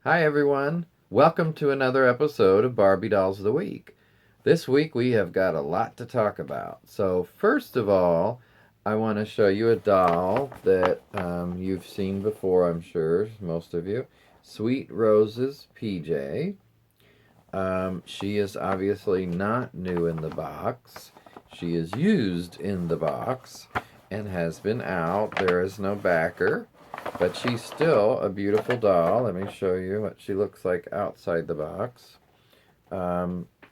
Hi, everyone. Welcome to another episode of Barbie Dolls of the Week. This week we have got a lot to talk about. So, first of all, I want to show you a doll that you've seen before, I'm sure, most of you. Sweet Rose's PJ. She is obviously not new in the box. She is used in the box and has been out. There is no backer, but she's still a beautiful doll. Let me show you what she looks like outside the box.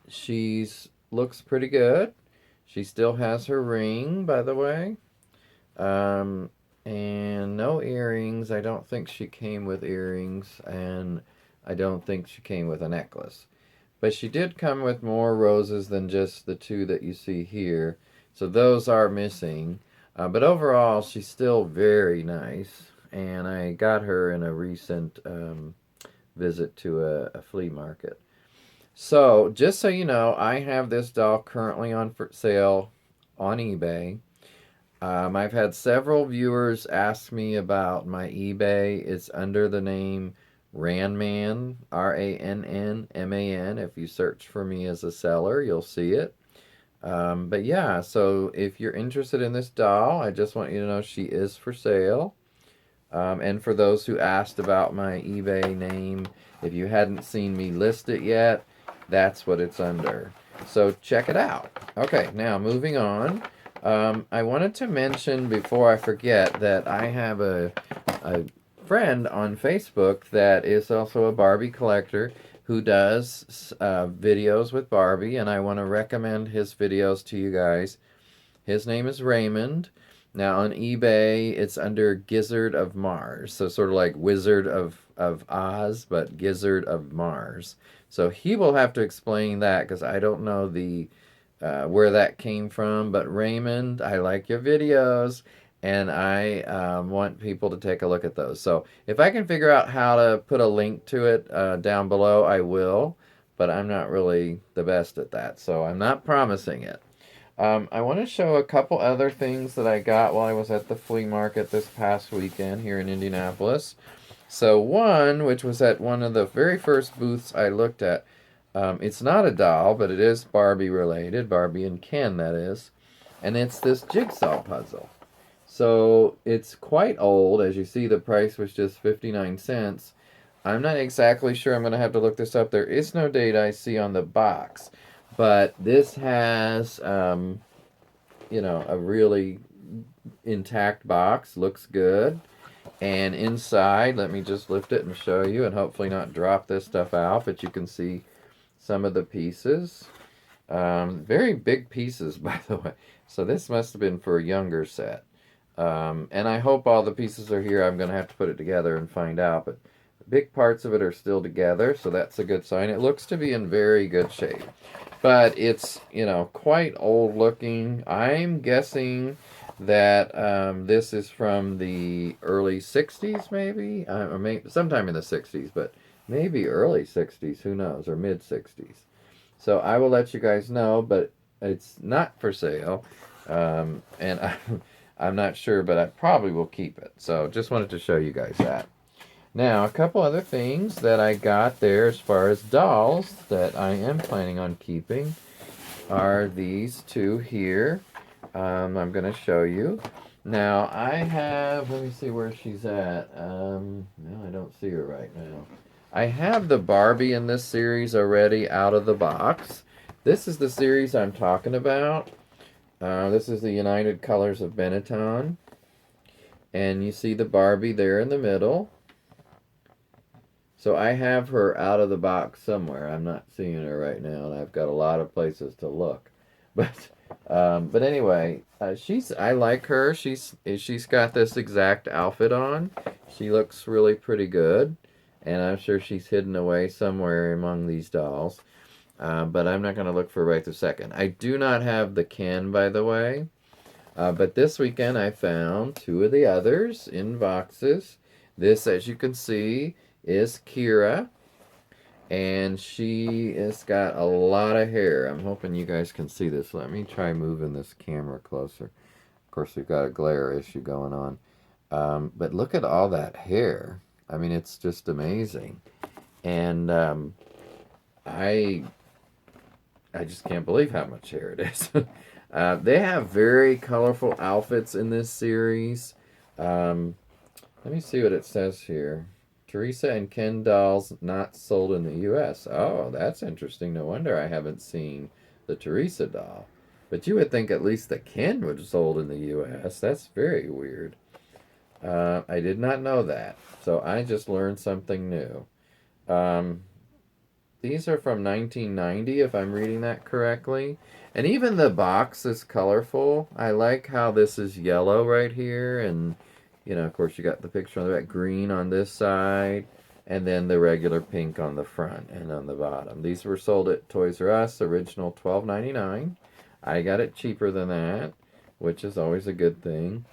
She's looks pretty good. She still has her ring, by the way. Um, and no earrings. I don't think she came with earrings, and I don't think she came with a necklace. But she did come with more roses than just the two that you see here. So those are missing. But overall, she's still very nice. And I got her in a recent visit to a flea market. So, just so you know, I have this doll currently on for sale on eBay. I've had several viewers ask me about my eBay. It's under the name Ranman, Rannman. If you search for me as a seller, you'll see it. But yeah, so if you're interested in this doll, I just want you to know she is for sale. And for those who asked about my eBay name, if you hadn't seen me list it yet, that's what it's under. So check it out. Okay, now moving on. I wanted to mention before I forget that I have a friend on Facebook that is also a Barbie collector who does videos with Barbie, and I want to recommend his videos to you guys. His name is Raymond. Now on eBay, it's under Gizard of Mars. So sort of like Wizard of Oz, but Gizard of Mars. So he will have to explain that because I don't know the where that came from. But Raymond, I like your videos, and I want people to take a look at those. So if I can figure out how to put a link to it down below, I will. But I'm not really the best at that, so I'm not promising it. I want to show a couple other things that I got while I was at the flea market this past weekend here in Indianapolis. So one, which was at one of the very first booths I looked at, it's not a doll, but it is Barbie related, Barbie and Ken, that is, and it's this jigsaw puzzle. So it's quite old. As you see, the price was just 59 cents. I'm not exactly sure. I'm going to have to look this up. There is no date I see on the box. But this has, a really intact box. Looks good. And inside, let me just lift it and show you and hopefully not drop this stuff out. But you can see some of the pieces. Very big pieces, by the way. So this must have been for a younger set. And I hope all the pieces are here. I'm going to have to put it together and find out. But big parts of it are still together, so that's a good sign. It looks to be in very good shape. But it's, quite old looking. I'm guessing that this is from the early 60s, maybe? Or maybe sometime in the 60s, but maybe early 60s, who knows, or mid 60s. So I will let you guys know, but it's not for sale. And I'm not sure, but I probably will keep it. So just wanted to show you guys that. Now, a couple other things that I got there as far as dolls that I am planning on keeping are these two here. I'm going to show you. Now, I have, let me see where she's at. No, I don't see her right now. I have the Barbie in this series already out of the box. This is the series I'm talking about. This is the United Colors of Benetton. And you see the Barbie there in the middle. So I have her out of the box somewhere. I'm not seeing her right now, and I've got a lot of places to look. But anyway, I like her. She's got this exact outfit on. She looks really pretty good, and I'm sure she's hidden away somewhere among these dolls. But I'm not going to look for her right this second. I do not have the Ken, by the way. But this weekend I found two of the others in boxes. This, as you can see, is Kira, and she has got a lot of hair. I'm hoping you guys can see this. Let me try moving this camera closer. Of course, we've got a glare issue going on. But look at all that hair. I mean, it's just amazing. And I I just can't believe how much hair it is. They have very colorful outfits in this series. Um, Let me see what it says here. Teresa and Ken dolls not sold in the U.S. Oh, that's interesting. No wonder I haven't seen the Teresa doll. But you would think at least the Ken would have sold in the U.S. That's very weird. I did not know that. So I just learned something new. Um, these are from 1990, if I'm reading that correctly. And even the box is colorful. I like how this is yellow right here. And, of course, you got the picture on the back, green on this side. And then the regular pink on the front and on the bottom. These were sold at Toys R Us, original $12.99. I got it cheaper than that, which is always a good thing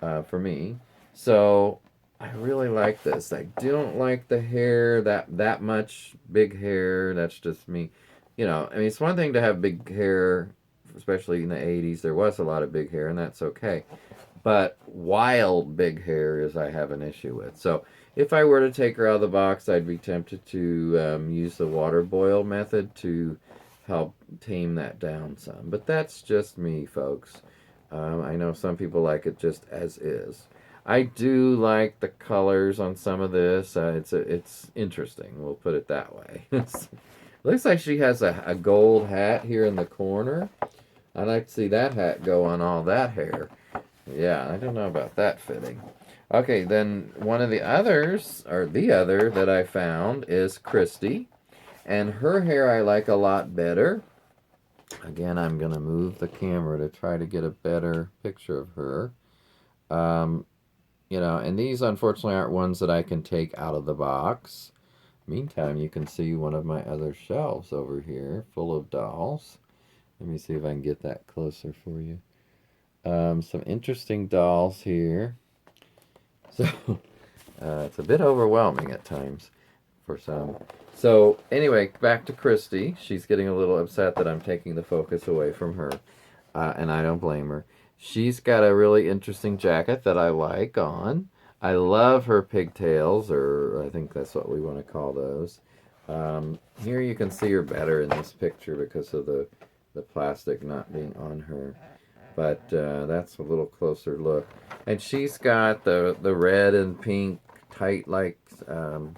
for me. So I really like this. I don't like the hair that much big hair. That's just me. I mean, it's one thing to have big hair, especially in the 80s. There was a lot of big hair, and that's okay. But wild big hair is I have an issue with. So if I were to take her out of the box, I'd be tempted to use the water boil method to help tame that down some. But that's just me, folks. I know some people like it just as is. I do like the colors on some of this. It's interesting. We'll put it that way. Looks like she has a gold hat here in the corner. I'd like to see that hat go on all that hair. Yeah, I don't know about that fitting. Okay, then one of the others, or the other that I found is Christy. And her hair I like a lot better. Again, I'm going to move the camera to try to get a better picture of her. Um, and these unfortunately aren't ones that I can take out of the box. Meantime, you can see one of my other shelves over here full of dolls. Let me see if I can get that closer for you. Some interesting dolls here. So, it's a bit overwhelming at times for some. So, anyway, back to Christy. She's getting a little upset that I'm taking the focus away from her, and I don't blame her. She's got a really interesting jacket that I like on. I love her pigtails, or I think that's what we want to call those. Here you can see her better in this picture because of the plastic not being on her. But that's a little closer look. And she's got the red and pink tight like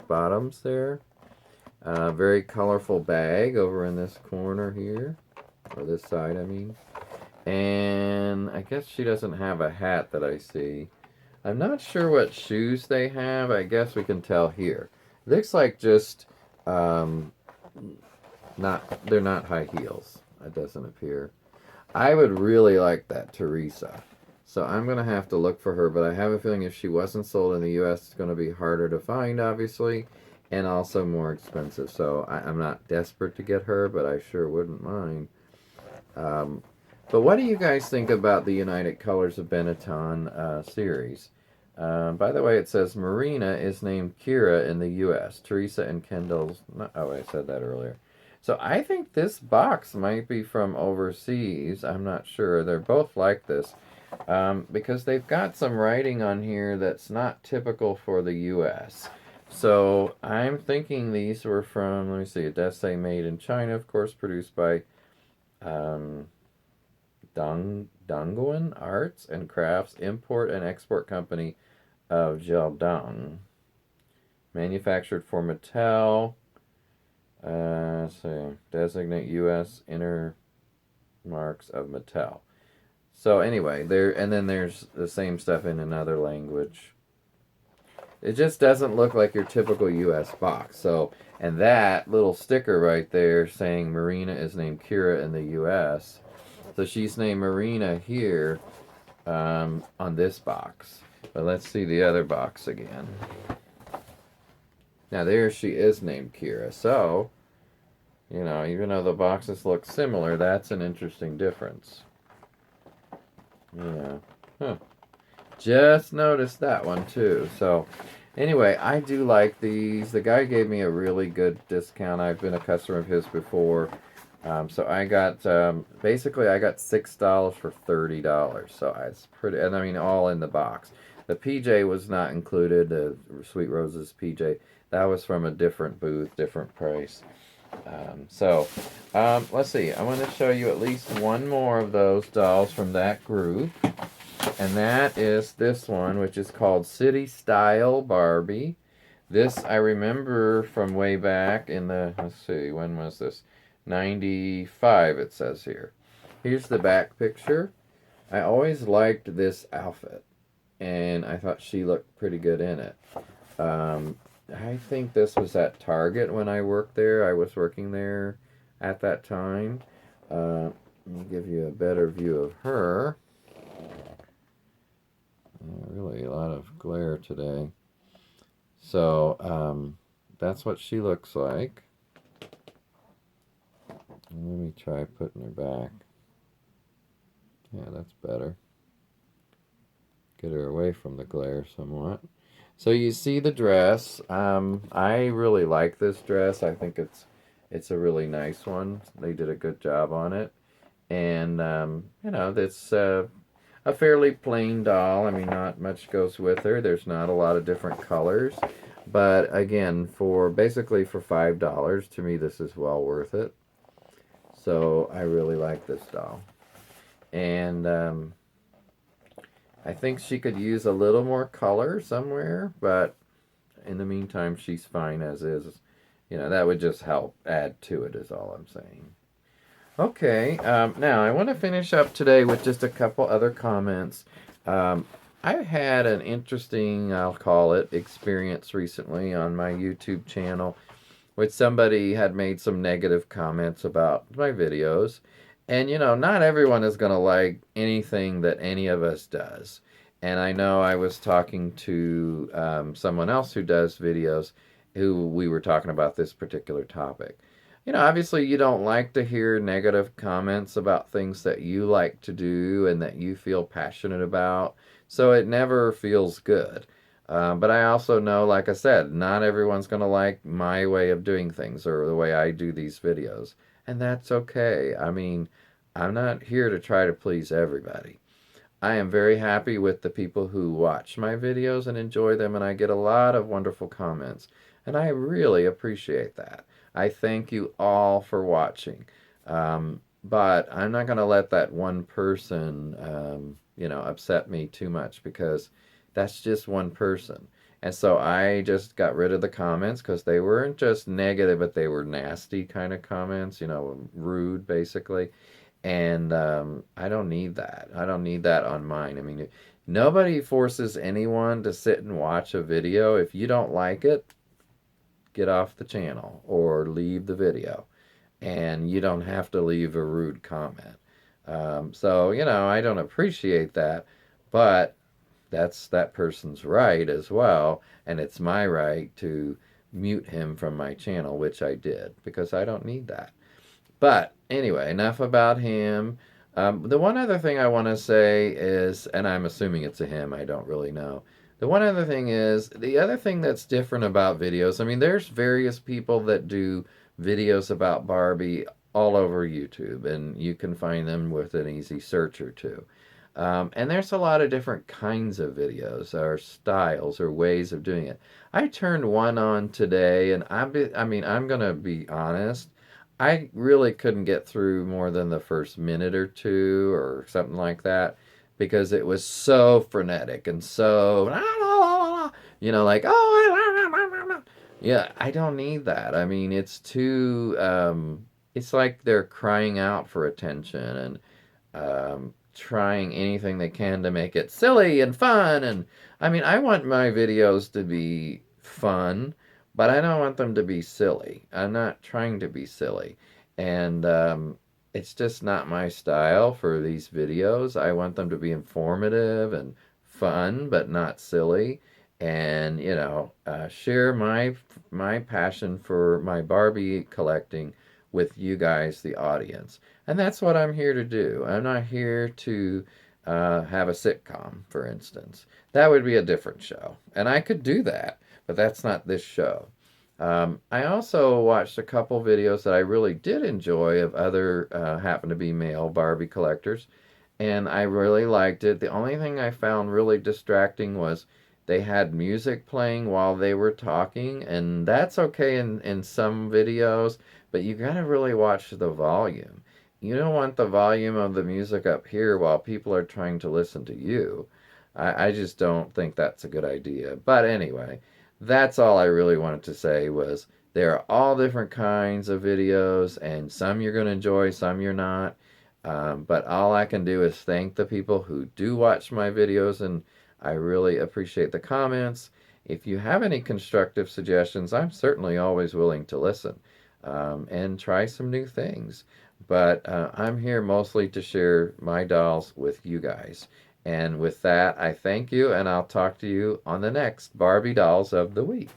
bottoms there. Very colorful bag over in this corner here. Or this side, I mean. And I guess she doesn't have a hat that I see. I'm not sure what shoes they have. I guess we can tell here. Looks like just they're not high heels. It doesn't appear. I would really like that Teresa. So I'm going to have to look for her, but I have a feeling if she wasn't sold in the U.S., it's going to be harder to find, obviously, and also more expensive. So I'm not desperate to get her, but I sure wouldn't mind. But what do you guys think about the United Colors of Benetton series? By the way, it says Marina is named Kira in the U.S. Teresa and Kendall's... Oh, I said that earlier. So I think this box might be from overseas. I'm not sure. They're both like this. Because they've got some writing on here that's not typical for the U.S. So I'm thinking these were from, let me see, it does say made in China, of course, produced by Dongguan Arts and Crafts, import and export company of Jiaodong. Manufactured for Mattel. So designate U.S. inner marks of Mattel. So anyway, and then there's the same stuff in another language. It just doesn't look like your typical U.S. box. So, and that little sticker right there saying Marina is named Kira in the U.S. So she's named Marina here on this box. But let's see the other box again. Now there she is named Kira. So, even though the boxes look similar, that's an interesting difference. Yeah. Huh. Just noticed that one too. So, anyway, I do like these. The guy gave me a really good discount. I've been a customer of his before. So I got, basically I got $6 for $30. So it's pretty, and I mean all in the box. The PJ was not included, the Sweet Roses PJ. That was from a different booth, different price. Let's see. I want to show you at least one more of those dolls from that group. And that is this one, which is called City Style Barbie. This I remember from way back in the, let's see, when was this? 95, it says here. Here's the back picture. I always liked this outfit, and I thought she looked pretty good in it. I think this was at Target when I worked there. I was working there at that time. Let me give you a better view of her. Really a lot of glare today. So, that's what she looks like. Let me try putting her back. Yeah, that's better. Get her away from the glare somewhat. So you see the dress. I really like this dress. I think it's a really nice one. They did a good job on it. And, it's a fairly plain doll. I mean, not much goes with her. There's not a lot of different colors. But again, basically for $5, to me, this is well worth it. So I really like this doll. And I think she could use a little more color somewhere, but in the meantime, she's fine as is. That would just help add to it, is all I'm saying. Okay, now I want to finish up today with just a couple other comments. I had an interesting, I'll call it, experience recently on my YouTube channel, which somebody had made some negative comments about my videos. And, not everyone is going to like anything that any of us does. And I know I was talking to someone else who does videos who we were talking about this particular topic. Obviously you don't like to hear negative comments about things that you like to do and that you feel passionate about. So it never feels good. But I also know, like I said, not everyone's going to like my way of doing things or the way I do these videos. And that's okay. I mean, I'm not here to try to please everybody. I am very happy with the people who watch my videos and enjoy them, and I get a lot of wonderful comments. And I really appreciate that. I thank you all for watching. But I'm not going to let that one person, upset me too much, because that's just one person. And so I just got rid of the comments because they weren't just negative, but they were nasty kind of comments, rude basically. And I don't need that. I don't need that on mine. I mean, nobody forces anyone to sit and watch a video. If you don't like it, get off the channel or leave the video. And you don't have to leave a rude comment. So, I don't appreciate that, but that's that person's right as well, and it's my right to mute him from my channel, which I did, because I don't need that. But anyway, enough about him. The one other thing I want to say is, and I'm assuming it's a him, I don't really know. The one other thing is, the other thing that's different about videos, I mean, there's various people that do videos about Barbie all over YouTube, and you can find them with an easy search or two. And there's a lot of different kinds of videos or styles or ways of doing it. I turned one on today, and I'm going to be honest, I really couldn't get through more than the first minute or two or something like that, because it was so frenetic and so, like, oh, yeah, I don't need that. I mean, it's too, it's like they're crying out for attention and trying anything they can to make it silly and fun. And I mean, I want my videos to be fun, but I don't want them to be silly. I'm not trying to be silly. And it's just not my style for these videos. I want them to be informative and fun, but not silly. And, share my passion for my Barbie collecting with you guys, the audience. And that's what I'm here to do. I'm not here to have a sitcom, for instance. That would be a different show. And I could do that, but that's not this show. I also watched a couple videos that I really did enjoy of other happen to be male Barbie collectors, and I really liked it. The only thing I found really distracting was They had music playing while they were talking, and that's okay in some videos, but you gotta really watch the volume. You don't want the volume of the music up here while people are trying to listen to you. I just don't think that's a good idea. But anyway, that's all I really wanted to say was there are all different kinds of videos, and some you're going to enjoy, some you're not. But all I can do is thank the people who do watch my videos, and I really appreciate the comments. If you have any constructive suggestions, I'm certainly always willing to listen and try some new things. But I'm here mostly to share my dolls with you guys. And with that, I thank you, and I'll talk to you on the next Barbie Dolls of the Week.